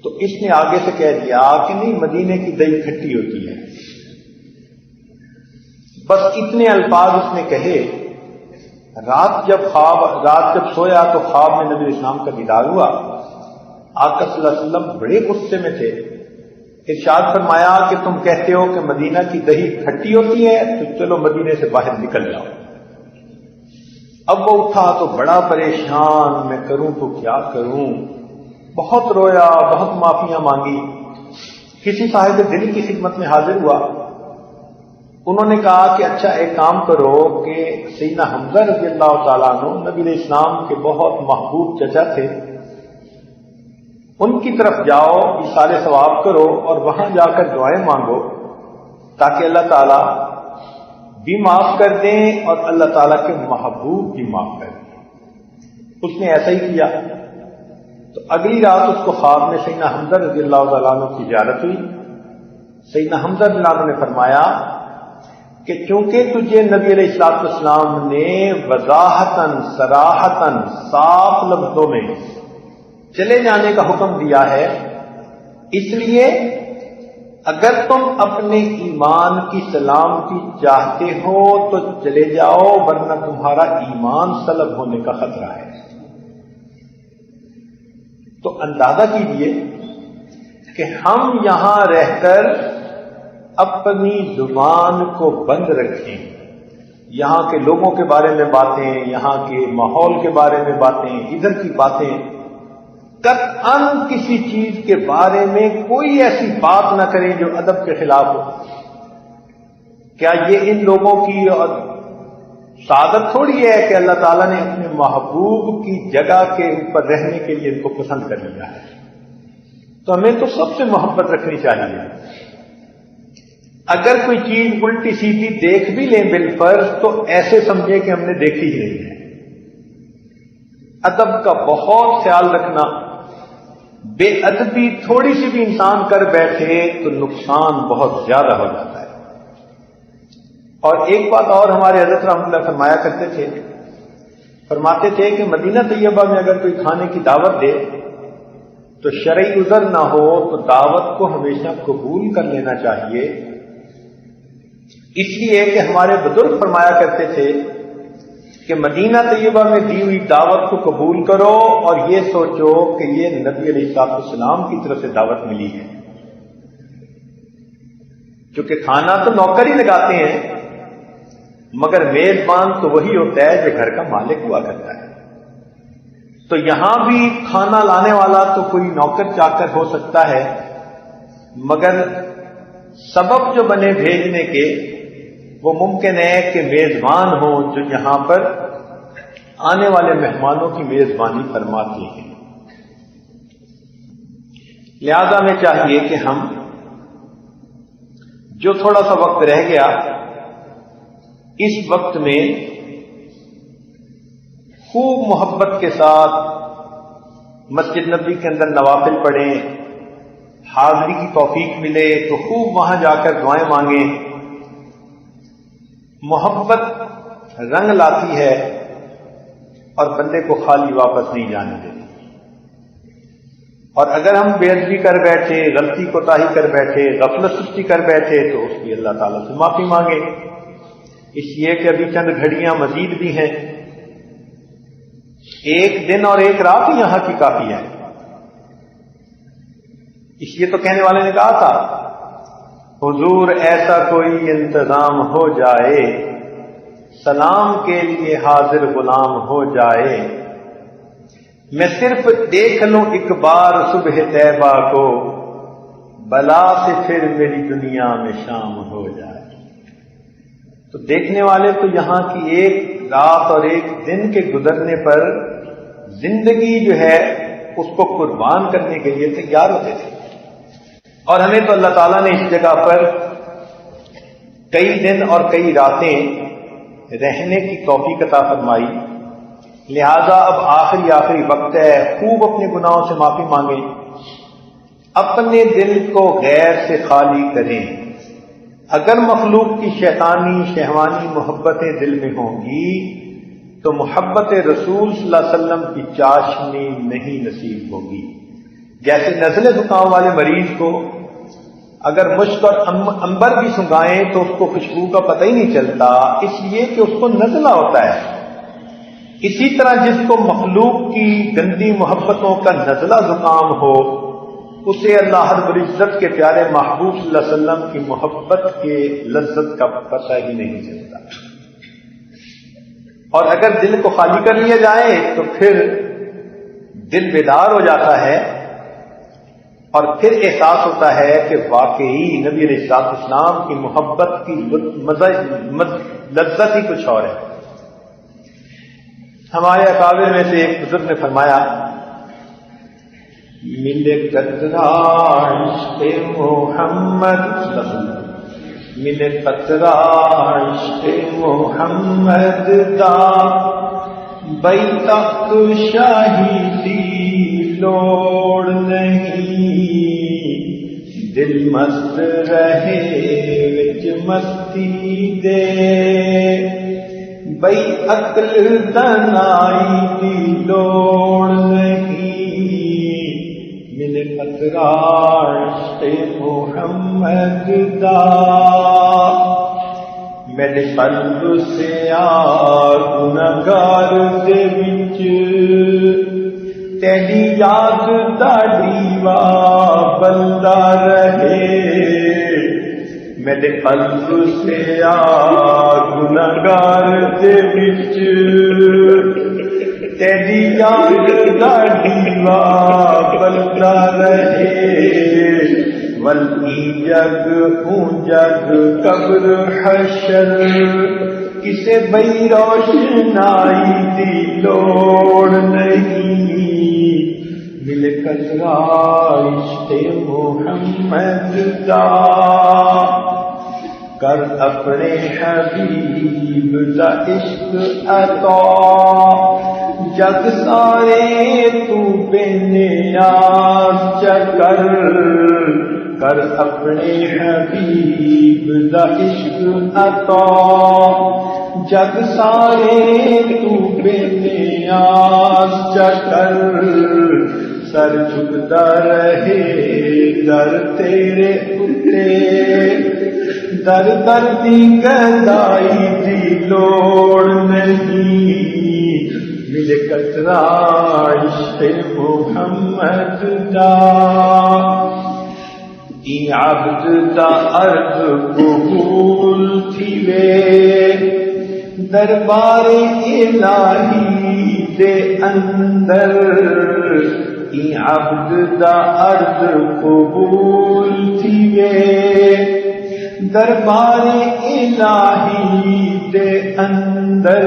تو اس نے آگے سے کہہ دیا کہ نہیں، مدینے کی دہی کھٹی ہوتی ہے۔ بس اتنے الفاظ اس نے کہے۔ رات جب سویا تو خواب میں نبی اسلام کا دیدار ہوا۔ آقا صلی اللہ علیہ وسلم بڑے غصے میں تھے، ارشاد فرمایا کہ تم کہتے ہو کہ مدینہ کی دہی کھٹی ہوتی ہے، تو چلو مدینے سے باہر نکل جاؤ۔ اب وہ اٹھا تو بڑا پریشان، میں کروں تو کیا کروں، بہت رویا، بہت معافیاں مانگی۔ کسی صاحب دل کی خدمت میں حاضر ہوا، انہوں نے کہا کہ اچھا ایک کام کرو کہ سیدنا حمزہ رضی اللہ تعالیٰ عنہ نبی علیہ السلام کے بہت محبوب چچا تھے، ان کی طرف جاؤ، ایصال ثواب کرو اور وہاں جا کر دعائیں مانگو تاکہ اللہ تعالیٰ بھی معاف کر دیں اور اللہ تعالیٰ کے محبوب بھی معاف کر دیں۔ اس نے ایسا ہی کیا۔ تو اگلی رات اس کو خواب میں سیدنا حمزہ رضی اللہ تعالیٰ عنہ کی زیارت ہوئی۔ سیدنا حمزہ رضی اللہ عنہ نے فرمایا کہ چونکہ تجھے نبی علیہ السلام نے وضاحتاً صراحتاً صاف لفظوں میں چلے جانے کا حکم دیا ہے، اس لیے اگر تم اپنے ایمان کی سلامتی چاہتے ہو تو چلے جاؤ، ورنہ تمہارا ایمان سلب ہونے کا خطرہ ہے۔ تو اندازہ کیجئے کہ ہم یہاں رہ کر اپنی زبان کو بند رکھیں، یہاں کے لوگوں کے بارے میں باتیں، یہاں کے ماحول کے بارے میں باتیں، ادھر کی باتیں، قطعاً کسی چیز کے بارے میں کوئی ایسی بات نہ کریں جو ادب کے خلاف ہو۔ کیا یہ ان لوگوں کی سعادت تھوڑی ہے کہ اللہ تعالیٰ نے اپنے محبوب کی جگہ کے اوپر رہنے کے لیے ان کو پسند کر لیا ہے؟ تو ہمیں تو سب سے محبت رکھنی چاہیے۔ اگر کوئی چیز الٹی سیدھی دیکھ بھی لیں بالفرض تو ایسے سمجھیں کہ ہم نے دیکھی ہی نہیں ہے۔ ادب کا بہت خیال رکھنا، بے ادبی تھوڑی سی بھی انسان کر بیٹھے تو نقصان بہت زیادہ ہو جاتا ہے۔ اور ایک بات اور ہمارے حضرت رحمۃ اللہ فرمایا کرتے تھے، فرماتے تھے کہ مدینہ طیبہ میں اگر کوئی کھانے کی دعوت دے تو شرعی عذر نہ ہو تو دعوت کو ہمیشہ قبول کر لینا چاہیے، اس لیے کہ ہمارے بزرگ فرمایا کرتے تھے کہ مدینہ طیبہ میں دی ہوئی دعوت کو قبول کرو اور یہ سوچو کہ یہ نبی علیہ السلام کی طرف سے دعوت ملی ہے۔ کیونکہ کھانا تو نوکر ہی لگاتے ہیں، مگر میزبان تو وہی ہوتا ہے جو گھر کا مالک ہوا کرتا ہے۔ تو یہاں بھی کھانا لانے والا تو کوئی نوکر چاکر ہو سکتا ہے، مگر سبب جو بنے بھیجنے کے وہ ممکن ہے کہ میزبان ہو جو یہاں پر آنے والے مہمانوں کی میزبانی فرماتے ہیں۔ لہذا میں چاہیے کہ ہم جو تھوڑا سا وقت رہ گیا اس وقت میں خوب محبت کے ساتھ مسجد نبوی کے اندر نوافل پڑھیں، حاضری کی توفیق ملے تو خوب وہاں جا کر دعائیں مانگیں۔ محبت رنگ لاتی ہے اور بندے کو خالی واپس نہیں جانے دیتی۔ اور اگر ہم بے ادبی کر بیٹھے، غلطی کوتاہی کر بیٹھے، غفلت سستی کر بیٹھے تو اس کی اللہ تعالیٰ سے معافی مانگے، اس لیے کہ ابھی چند گھڑیاں مزید بھی ہیں، ایک دن اور ایک رات ہی یہاں کی کافی ہے۔ اس لیے تو کہنے والے نے کہا تھا، حضور ایسا کوئی انتظام ہو جائے، سلام کے لیے حاضر غلام ہو جائے، میں صرف دیکھ لوں ایک بار صبح طیبہ کو، بلا سے پھر میری دنیا میں شام ہو جائے۔ تو دیکھنے والے تو یہاں کی ایک رات اور ایک دن کے گزرنے پر زندگی جو ہے اس کو قربان کرنے کے لیے تیار ہوتے تھے۔ اور ہمیں تو اللہ تعالیٰ نے اس جگہ پر کئی دن اور کئی راتیں رہنے کی توفیق عطا فرمائی. لہذا اب آخری وقت ہے، خوب اپنے گناہوں سے معافی مانگیں، اپنے دل کو غیر سے خالی کریں. اگر مخلوق کی شیطانی شہوانی محبتیں دل میں ہوں گی تو محبت رسول صلی اللہ علیہ وسلم کی چاشنی نہیں نصیب ہوگی. جیسے نزلے زکام والے مریض کو اگر مشک اور عنبر بھی سنگھائیں تو اس کو خوشبو کا پتہ ہی نہیں چلتا، اس لیے کہ اس کو نزلہ ہوتا ہے. اسی طرح جس کو مخلوق کی گندی محبتوں کا نزلہ زکام ہو، اسے اللہ رب العزت کے پیارے محبوب صلی اللہ علیہ وسلم کی محبت کے لذت کا پتہ ہی نہیں چلتا. اور اگر دل کو خالی کر لیا جائے تو پھر دل بیدار ہو جاتا ہے، اور پھر احساس ہوتا ہے کہ واقعی نبی علیہ السلام کی محبت کی لذت ہی کچھ اور ہے. ہمارے اکابر میں سے ایک بزرگ نے فرمایا، ملے قطرہ عشق محمد، ملے قطرہ عشق محمد دا، بئی تخت شاہی دی لوڑ نہیں، دل مست رہے وچ مستی دے، بئی عقل دانائی دی لوڑ نہیں، ملے قطرہ عشق محمد دا. میرے قلب سے گنہگار دے وچ تیری یاد دا ڈیوا بلدا رہے، میرے قلب سے گنہگار دے وچ تیری یاد دا ڈیوا بلدا رہے، ولکی جگ ہوں جگ قبر حشر، کسے بئی روشنائی دی لوڑ نہیں، ملے قطرہ عشق محمد دا. کر اپنے حبیب دا عشق عطا، جگ سارے تو بے نیاز چکر، کر اپنے حبیب دا عشق عطا، جگ سارے تو بے نیاز چکر، سر جھکتا رہے در تیرے اتے، در در دی گدائی دی لوڑ نہیں، ملے قطرہ عشق محمد دا. ای عبد دا عرض قبول تھی وے، دربار الہی دے اندر، ای عبد دا عرض قبول تھی وے، دربار الہی دے اندر،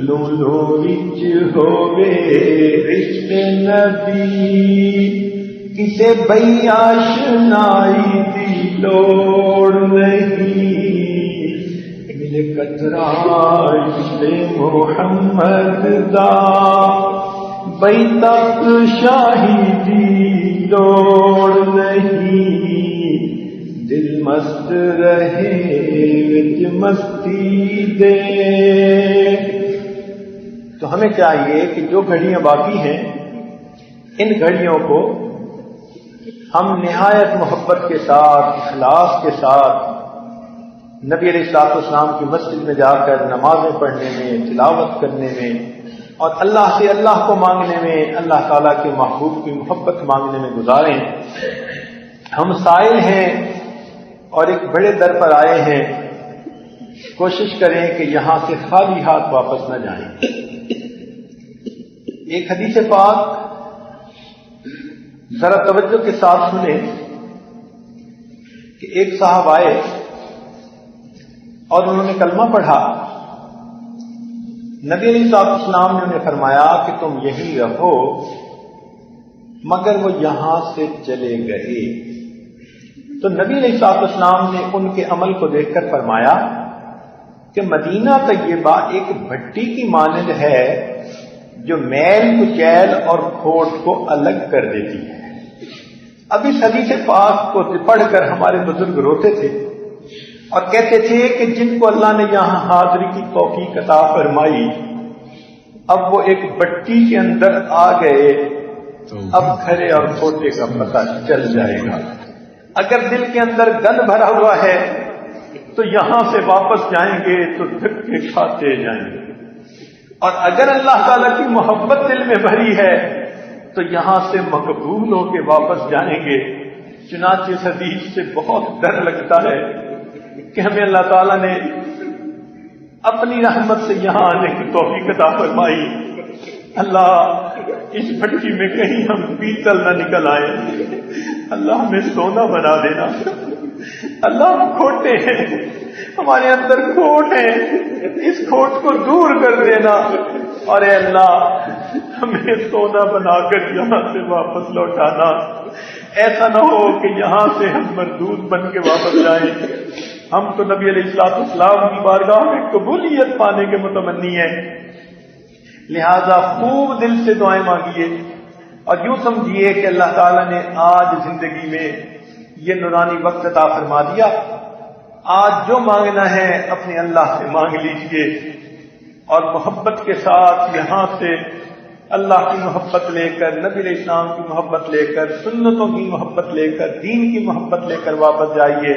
لولو وچ ہووے عشق نبی، کسے بئی آشنائی دی لوڑ نہیں، ملے قطرہ عشق محمد دا، بئی تخت شاہی دی لوڑ نہیں، دل مست رہے وچ مستی دے. تو ہمیں چاہیے کہ جو گھڑیاں باقی ہیں ان گھڑیوں کو ہم نہایت محبت کے ساتھ، اخلاص کے ساتھ نبی علیہ السلام کی مسجد میں جا کر نمازیں پڑھنے میں، تلاوت کرنے میں، اور اللہ سے اللہ کو مانگنے میں، اللہ تعالیٰ کے محبوب کی محبت مانگنے میں گزاریں. ہم سائل ہیں اور ایک بڑے در پر آئے ہیں، کوشش کریں کہ یہاں سے خالی ہاتھ واپس نہ جائیں. ایک حدیث پاک ذرا توجہ کے ساتھ سنیں کہ ایک صاحب آئے اور انہوں نے کلمہ پڑھا. نبی علیہ السلام نے انہیں فرمایا کہ تم یہی رہو، مگر وہ یہاں سے چلے گئے. تو نبی علیہ السلام نے ان کے عمل کو دیکھ کر فرمایا کہ مدینہ طیبہ ایک بھٹی کی مانند ہے جو میل کچیل اور کھوٹ کو الگ کر دیتی ہے۔ اب اس حدیث پاک کو پڑھ کر ہمارے بزرگ روتے تھے اور کہتے تھے کہ جن کو اللہ نے یہاں حاضری کی توفیق عطا فرمائی، اب وہ ایک بٹی کے اندر آ گئے، اب کھرے اور کھوٹے کا پتہ چل جائے گا۔ اگر دل کے اندر گند بھرا ہوا ہے تو یہاں سے واپس جائیں گے تو دھکے کھاتے جائیں گے، اور اگر اللہ تعالیٰ کی محبت دل میں بھری ہے تو یہاں سے مقبول ہو کے واپس جائیں گے۔ چنانچہ اس حدیث سے بہت ڈر لگتا ہے کہ ہمیں اللہ تعالیٰ نے اپنی رحمت سے یہاں آنے کی توفیق عطا فرمائی۔ اللہ اس بھٹی میں کہیں ہم پیتل نہ نکل آئے، اللہ ہمیں سونا بنا دینا۔ اللہ ہم کھوٹے ہیں، ہمارے اندر کھوٹ ہے، اس کھوٹ کو دور کر دینا، اور اے اللہ ہمیں سونا بنا کر یہاں سے واپس لوٹانا۔ ایسا نہ ہو کہ یہاں سے ہم مردود بن کے واپس جائیں۔ ہم تو نبی علیہ السلام کی بارگاہ میں قبولیت پانے کے متمنی ہیں، لہذا خوب دل سے دعائیں مانگیے، اور یوں سمجھیے کہ اللہ تعالیٰ نے آج زندگی میں یہ نورانی وقت عطا فرما دیا۔ آج جو مانگنا ہے اپنے اللہ سے مانگ لیجیے، اور محبت کے ساتھ یہاں سے اللہ کی محبت لے کر، نبی علیہ السلام کی محبت لے کر، سنتوں کی محبت لے کر، دین کی محبت لے کر واپس جائیے۔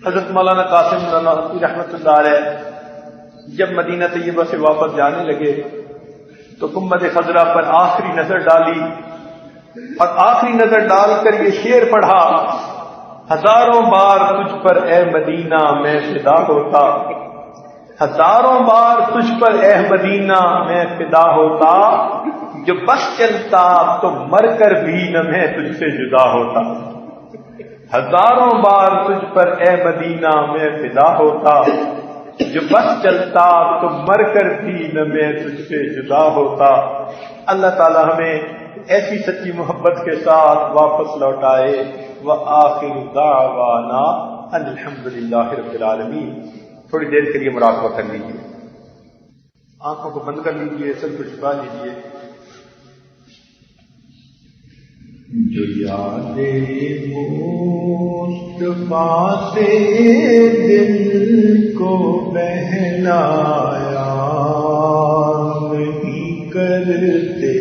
حضرت مولانا قاسم نانوتوی رحمۃ اللہ علیہ جب مدینہ طیبہ سے واپس جانے لگے تو گنبد خضرا پر آخری نظر ڈالی، اور آخری نظر ڈال کر یہ شعر پڑھا: ہزاروں بار تجھ پر اے مدینہ میں فدا ہوتا، ہزاروں بار تجھ پر اے مدینہ میں فدا ہوتا، جو بس چلتا تو مر کر بھی نہ میں تجھ سے جدا ہوتا۔ ہزاروں بار تجھ پر اے مدینہ میں فدا ہوتا، جو بس چلتا تو مر کر بھی نہ میں تجھ سے جدا ہوتا۔ اللہ تعالی ہمیں ایسی سچی محبت کے ساتھ واپس لوٹائے۔ وآخر دعوانا ان الحمدللہ رب العالمین۔ تھوڑی دیر کے لیے مراقبہ کر لیجیے، آنکھوں کو بند کر لیجیے، سر کو چھپا لیجیے۔ جو یادیں مصطفیٰ سے دل کو بہلایا نہیں کرتے،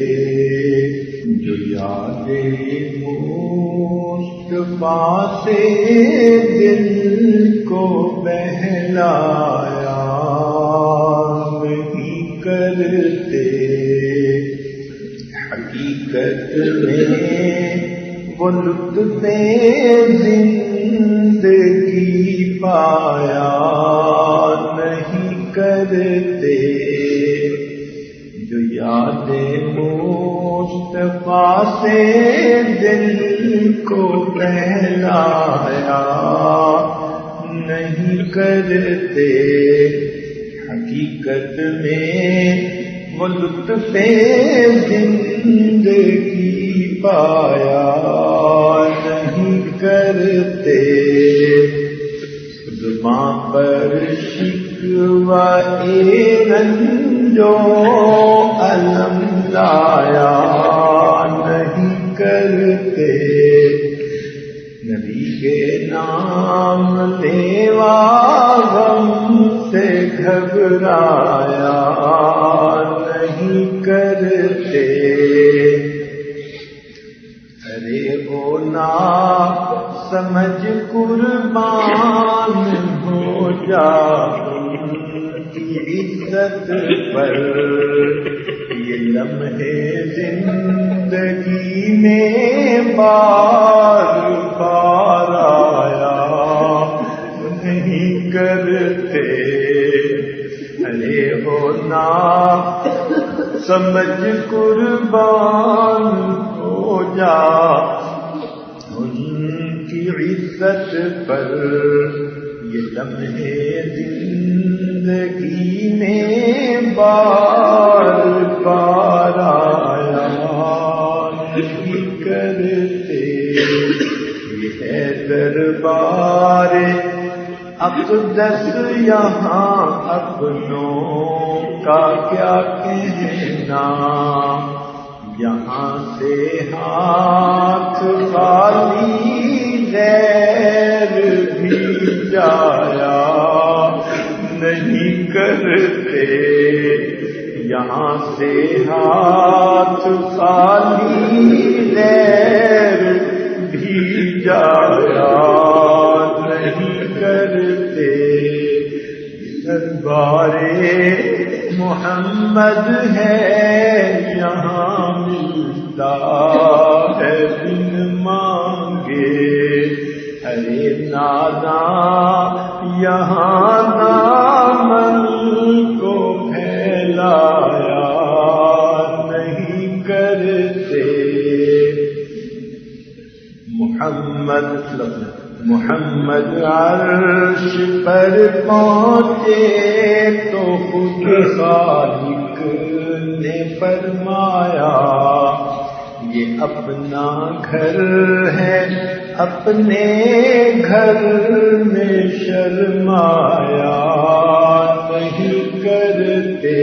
جو یادیں مصطفیٰ سے دل کو بہلایا نہیں کرتے، حقیقت میں وہ لطف زندگی پایا نہیں کرتے، جو یادیں مصطفیٰ سے دل کو بہلایا نہیں کرتے، حقیقت میں وہ لطف زندگی پایا نہیں کرتے، زبان پر شکوہ رنجو علم لایا نہیں کرتے، نبی کے نام لیوا غم سے گھبرایا نہیں کرتے، ارے وہ نا سمجھ قربان ہو جا کی عزت پر، یہ لمحے زندگی میں بار بار آیا نہیں کرتے، ارے ہونا سمجھ قربان ہو جا ان کی عزت پر، یہ لمحے زندگی میں بار بار آیا نہیں کرتے، یہ دربار اقدس یہاں اپنوں کا کیا کہنا، یہاں سے ہاتھ خالی غیر بھی جایا نہیں کرتے، یہاں سے ہاتھ خالی غیر بھی جایا نہیں کرتے، دربار محمد ہے یہاں ملتا ہے بن مانگے، ارے ناداں یہاں دامن کو پھیلایا نہیں کرتے، محمد عرش پر پہنچے تو خود خالق نے فرمایا، یہ اپنا گھر ہے اپنے گھر میں شرمایا نہیں کرتے،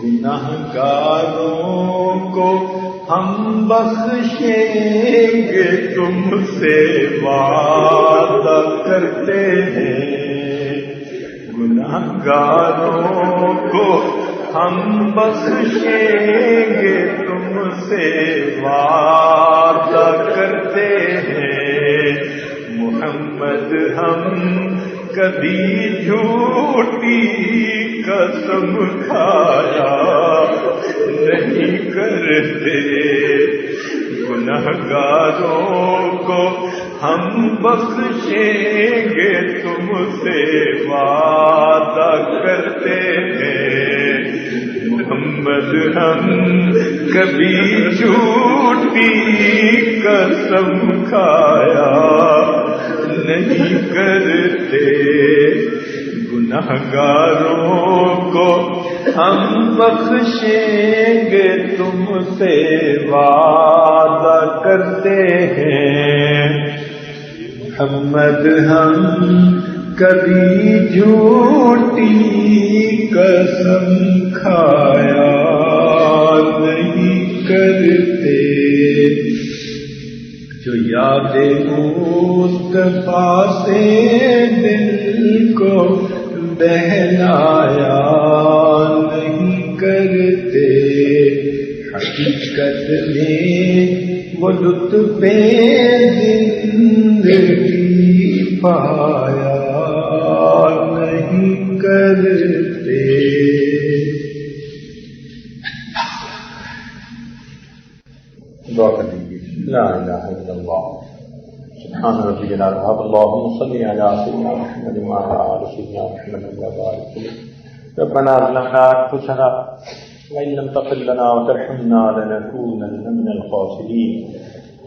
گناہگاروں کو ہم بخشیں گے تم سے وعدہ کرتے ہیں، گناہگاروں کو ہم بخشیں گے تم سے وعدہ کرتے ہیں، محمد ہم کبھی جھوٹی قسم کھایا نہیں کرتے، گناہگاروں کو ہم بخشیں گے تم سے وعدہ کرتے ہیں، محمد ہم کبھی جھوٹی قسم کھایا نہیں کرتے، گناہگاروں کو ہم بخشیں گے تم سے وعدہ کرتے ہیں، محمد ہم کبھی جھوٹی قسم کھایا نہیں کرتے، جو یاد مصطفیٰ سے دل کو بہلایا نہیں کرتے، حقیقت میں وہ لطف زندگی پایا نہیں کرتے۔ دعا کر دیجیے، لا الہ الا اللہ سبحان ربی العظیم، اللہم صلی علی سیدنا محمد وعلی آل سیدنا محمد وبارک وسلم، ربنا ظلمنا انفسنا وان لم تغفر لنا وترحمنا لنکونن من الخاسرین۔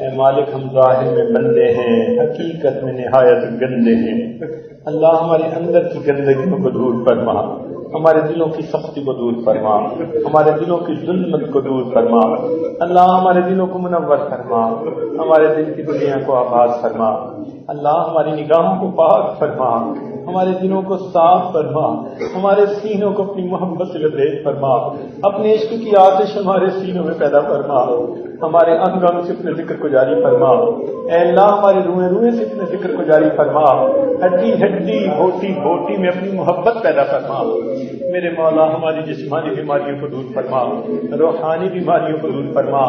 اے مالک، ہم ظاہر میں بندے ہیں، حقیقت میں نہایت گندے ہیں، اللہ ہمارے اندر کی گندگیوں کو دور فرما، ہمارے دلوں کی سختی کو دور فرما، ہمارے دلوں کی ظلمت کو دور فرما، اللہ ہمارے دلوں کو منور فرما، ہمارے دل کی دنیا کو آباد فرما، اللہ ہماری نگاہوں کو پاک فرما، ہمارے دلوں کو صاف فرما، ہمارے سینوں کو اپنی محبت سے لبریز فرما، اپنے عشق کی آتش ہمارے سینوں میں پیدا فرما، ہمارے انگ انگ سے اپنے ذکر کو جاری فرما، اے اللہ ہمارے روئے روئے سے اپنے ذکر کو جاری فرما، ہڈی ہڈی بوٹی بوٹی میں اپنی محبت پیدا فرما، میرے مولا ہماری جسمانی بیماریوں کو دور فرما، روحانی بیماریوں کو دور فرما،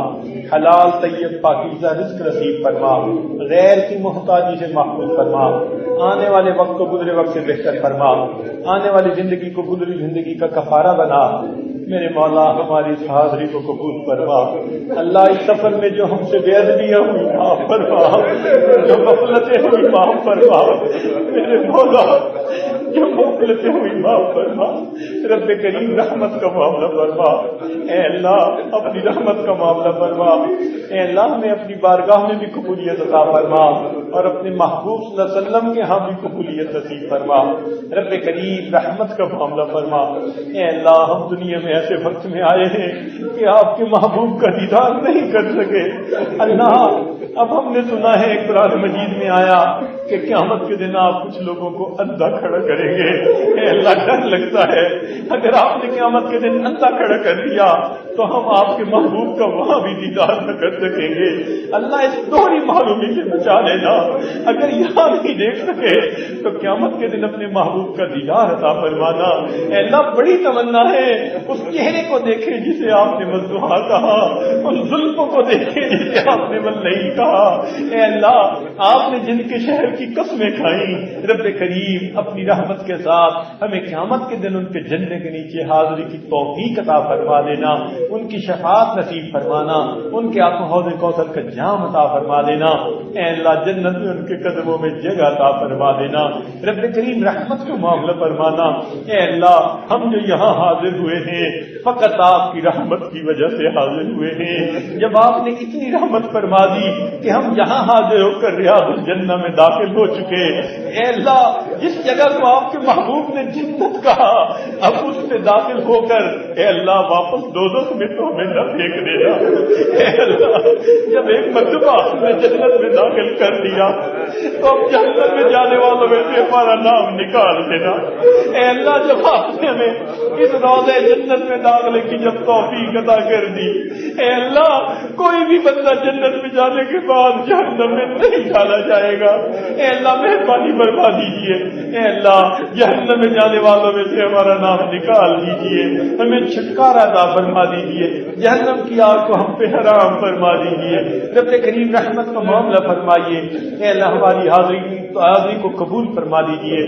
حلال طیب پاکیزہ رزق نصیب فرما، غیر کی محتاجی سے محفوظ فرما، آنے والے وقت کو گزرے وقت سے بہتر فرما، آنے والی زندگی کو گزری زندگی کا کفارہ بنا، میرے مولا ہماری اس حاضری کو قبول فرما، اللہ اس سفر میں جو ہم سے بے ادبیاں ہوئی معاف فرما، جو غفلتیں ہوئی معاف فرما، میرے مولا جو غفلتیں ہوئی معاف فرما، رب کریم رحمت کا معاملہ فرما، اے اللہ اپنی رحمت کا معاملہ فرما، اے اللہ ہمیں اپنی بارگاہ میں بھی قبولیت عطا فرما، اور اپنے محبوب صلی اللہ علیہ وسلم کے ہاں بھی قبولیت نصیب فرما۔ رب کریم رحمت کا معاملہ فرما۔ اے اللہ ہم دنیا میں ایسے وقت میں آئے ہیں کہ آپ کے محبوب کا دیدار نہیں کر سکے۔ اللہ اب ہم نے سنا ہے قرآن مجید میں آیا کہ قیامت کے دن آپ کچھ لوگوں کو اندھا کھڑا کریں گے۔ اے اللہ ڈر لگتا ہے اگر آپ نے قیامت کے دن اندھا کھڑا کر دیا تو ہم آپ کے محبوب کا وہاں بھی دیدار نہ کر سکیں گے۔ اللہ اس دوہری معلومی سے بچا لینا، اگر یہاں نہیں دیکھ سکے تو قیامت کے دن اپنے محبوب کا دیدار عطا فرمانا۔ اے اللہ بڑی تمنا ہے اس چہرے کو دیکھے جسے آپ نے مزدوحہ کہا، ان زلفوں کو دیکھے جسے آپ نے ملئی کہا۔ اے اللہ آپ نے جن کے شہر کی قسمیں کھائیں، رب کریم اپنی رحمت کے ساتھ ہمیں قیامت کے دن ان کے جھنڈے کے نیچے حاضری کی توفیق عطا فرما دینا، ان کی شفاعت نصیب فرمانا، ان کے آنکھوں حوض کوثر کا جام عطا فرما دینا۔ اے اللہ جنت میں ان کے قدموں میں جگہ عطا فرما دینا۔ رب کریم رحمت کا معاملہ فرمانا۔ اے اللہ ہم جو یہاں حاضر ہوئے ہیں فقط آپ کی رحمت کی وجہ سے حاضر ہوئے ہیں۔ جب آپ نے اتنی رحمت فرما دی کہ ہم یہاں حاضر ہو کر ریاض الجنہ میں داخل ہو چکے، اے اللہ جس جگہ کو آپ کے محبوب نے جنت کہا اب اس سے داخل ہو کر اے اللہ واپس دوزخ میں تو ہمیں نہ پھینک دینا۔ اے اللہ جب ایک مرتبہ ہم نے جنت میں داخل کر دیا تو اب جنت میں جانے والوں میں سے ہمارا نام نکال دینا۔ اے اللہ جب آپ نے ہمیں اس روضہ جنت میں داخلے کی جب توفیق عطا کر دی، اے اللہ کوئی بھی بندہ جنت میں جانے کے بعد جہنم میں نہیں ڈالا جائے گا۔ اے اللہ مہربانی فرما دیجیے، اے اللہ جہنم میں جانے والوں میں سے ہمارا نام نکال دیجیے، ہمیں چھٹکارا عطا فرما دیجیے، جہنم کی آگ کو ہم پہ حرام فرما دیجیے۔ رب کریم رحمت کا معاملہ فرمائیے۔ اے اللہ ہماری حاضری کو قبول فرما دیجیے۔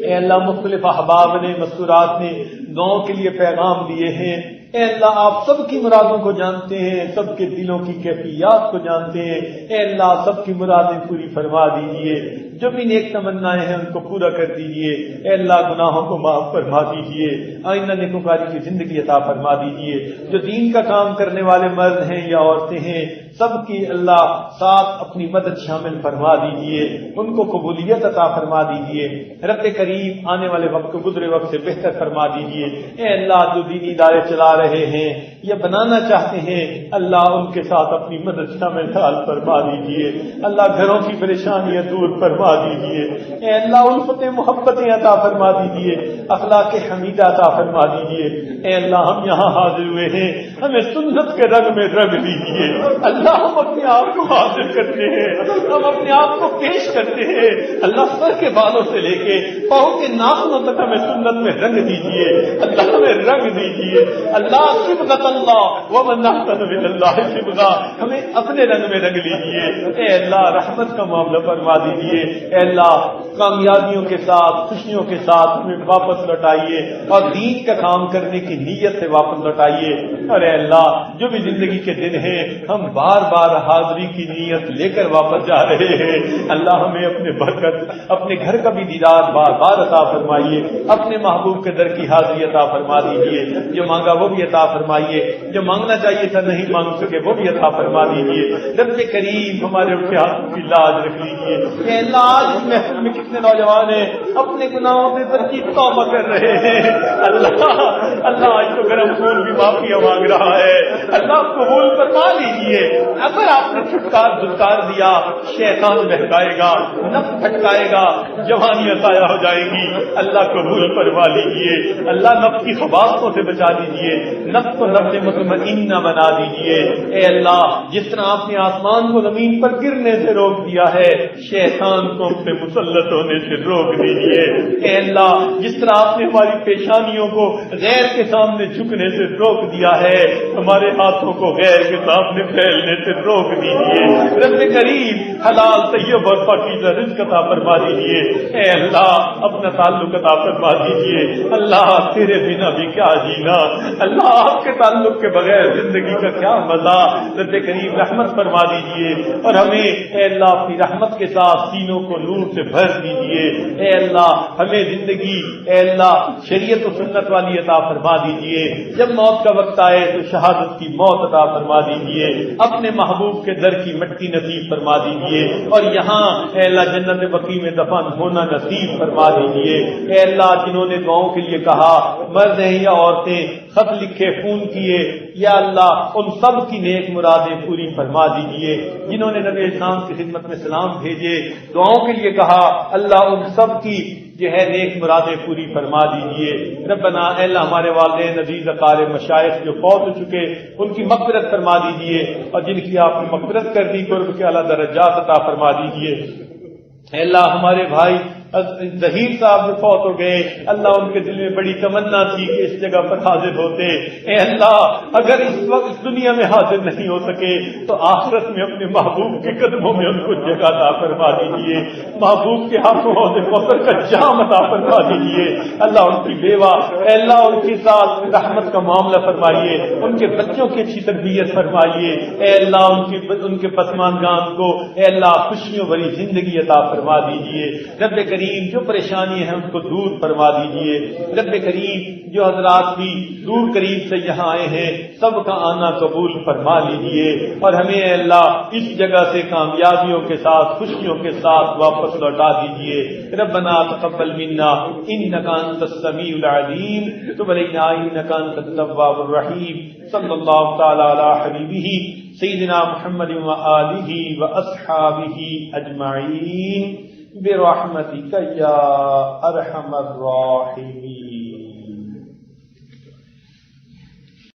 اے اللہ مختلف احباب نے مستورات نے دعاؤں کے لیے پیغام دیے ہیں، اے اللہ آپ سب کی مرادوں کو جانتے ہیں، سب کے دلوں کی کیفیات کو جانتے ہیں، اے اللہ سب کی مرادیں پوری فرما دیجیے، جو بھی نیک تمنائیں ہیں ان کو پورا کر دیجیے، اے اللہ گناہوں کو معاف فرما دیجیے، آئندہ نیکوکاری کی زندگی عطا فرما دیجیے، جو دین کا کام کرنے والے مرد ہیں یا عورتیں ہیں سب کی اللہ ساتھ اپنی مدد شامل فرما دیجیے، ان کو قبولیت عطا فرما دیجیے، رب کریم آنے والے وقت کو گزرے وقت سے بہتر فرما دیجیے، اے اللہ جو دینی ادارے چلا رہے ہیں یا بنانا چاہتے ہیں اللہ ان کے ساتھ اپنی مدد شامل فرما دیجیے، اللہ گھروں کی پریشانیاں دور فرما دیجیے، اے اللہ الفت محبتیں عطا فرما دیجیے، اخلاق حمیدہ عطا فرما دیجیے، اے اللہ ہم یہاں حاضر ہوئے ہیں ہمیں سنت کے رنگ میں رنگ دیجیے، اللہ ہم اپنے آپ کو حاضر کرتے ہیں، ہم اپنے آپ کو پیش کرتے ہیں، اللہ سر کے بالوں سے لے کے پاؤں کے ناخنوں تک ہمیں سنت میں رنگ دیجیے، اللہ ہمیں رنگ دیجیے، اللہ صبغۃ اللہ ومن احسن من اللہ صبغہ، ہمیں اپنے رنگ میں رنگ لیجیے، اے اللہ رحمت کا معاملہ فرما دیجیے، اے اللہ کامیابیوں کے ساتھ خوشیوں کے ساتھ ہمیں واپس لوٹائیے اور دین کا کام کرنے کی نیت سے واپس لوٹائیے، اور اے اللہ جو بھی زندگی کے دن ہیں ہم بار بار حاضری کی نیت لے کر واپس جا رہے ہیں، اللہ ہمیں اپنے برکت اپنے گھر کا بھی دیدار بار بار عطا فرمائیے، اپنے محبوب کے در کی حاضری عطا فرما دیجیے، جو مانگا وہ بھی عطا فرمائیے، جو مانگنا چاہیے تھا نہیں مانگ سکے وہ بھی عطا فرما دیجیے، رب کریم ہمارے اٹھے ہاتھوں کی لاج رکھ لیجیے، اے اللہ آج اس محفل میں کتنے نوجوان ہیں اپنے گناہوں سے سچی توبہ کر رہے ہیں، اللہ آج تو گرم خون بھی معافی مانگ رہا ہے، اللہ قبول فرما لیجیے، اگر آپ نے دھتکار دیا شیطان بہکائے گا، نفس بھٹکائے گا، جوانیاں ضائع ہو جائے گی، اللہ قبول فرما لیجیے، اللہ نفس کی خباثتوں سے بچا دیجیے، نفس کو نفس مطمئنہ بنا دیجیے، اے اللہ جس طرح آپ نے آسمان کو زمین پر گرنے سے روک دیا ہے شیطان کو ہم پہ مسلط ہونے سے روک دیجیے، اے اللہ جس طرح آپ نے ہماری پیشانیوں کو غیر کے سامنے جھکنے سے روک دیا ہے ہمارے ہاتھوں کو غیر کے سامنے پھیلنے سے روک دیجیے، رب کریم حلال طیب اور پاکیزہ رزق عطا فرما دیجیے، اے اللہ اپنا تعلق عطا فرما دیجیے، اللہ تیرے بنا بھی کیا جینا، اللہ آپ کے تعلق کے بغیر زندگی کا کیا مزہ، رب کریم رحمت فرما دیجیے اور ہمیں اے اللہ اپنی رحمت کے ساتھ سینوں کو نور سے بھر دیجیے. اے اللہ ہمیں زندگی اے اللہ شریعت و سنت والی عطا فرما دیجیے. جب موت کا وقت آئے تو شہادت کی موت عطا فرما دیجیے. اپنے محبوب کے در کی مٹی نصیب فرما دیجیے اور یہاں اے اللہ جنت بقیع میں دفن ہونا نصیب فرما دیجیے. اے اللہ جنہوں نے دعاؤں کے لیے کہا، مرد ہیں یا عورتیں، خط لکھے، فون کیے، یا اللہ ان سب کی نیک مرادیں پوری فرما دیجیے. جنہوں نے نبی اسلام کی خدمت میں سلام بھیجے، دعاؤں کے لیے کہا، اللہ ان سب کی جو ہے نیک مرادیں پوری فرما دیجیے. ربنا اے اللہ ہمارے والدین عزیز اقارب مشائخ جو فوت ہو چکے ان کی مغفرت فرما دیجیے اور جن کی آپ نے مغفرت کر دی قرب کے اعلیٰ درجات عطا فرما دیجیے. اے اللہ ہمارے بھائی ظہیر صاحب جو فوت ہو گئے، اللہ ان کے دل میں بڑی تمنا تھی کہ اس جگہ پر حاضر ہوتے. اے اللہ اگر اس وقت اس دنیا میں حاضر نہیں ہو سکے تو آخرت میں اپنے محبوب کے قدموں میں ان کو جگہ عطا فرما دیجیے. محبوب کے ہاتھوں حوض کوثر کا جام عطا فرما دیجیے. اللہ ان کی بیوہ اے اللہ ان کے ساتھ رحمت کا معاملہ فرمائیے، ان کے بچوں کی اچھی تربیت فرمائیے. اے اللہ ان کے پسماندگان کو اے اللہ خوشیوں بھری زندگی عطا فرما دیجیے. رب کریم جو پریشانی ہے ان کو دور فرما دیجیے. رب کریم جو حضرات بھی دور قریب سے یہاں آئے ہیں سب کا آنا قبول فرما لیجیے اور ہمیں اے اللہ اس جگہ سے کامیابیوں کے ساتھ خوشیوں کے ساتھ واپس لوٹا دیجیے. ربنا تقبل منا انک انت السمیع العلیم وتب علینا انک انت التواب الرحیم. صلی اللہ تعالی علی حبیبہ سیدنا محمد وآلہ واصحابہ اجمعین برحمتک یا ارحم الراحمین.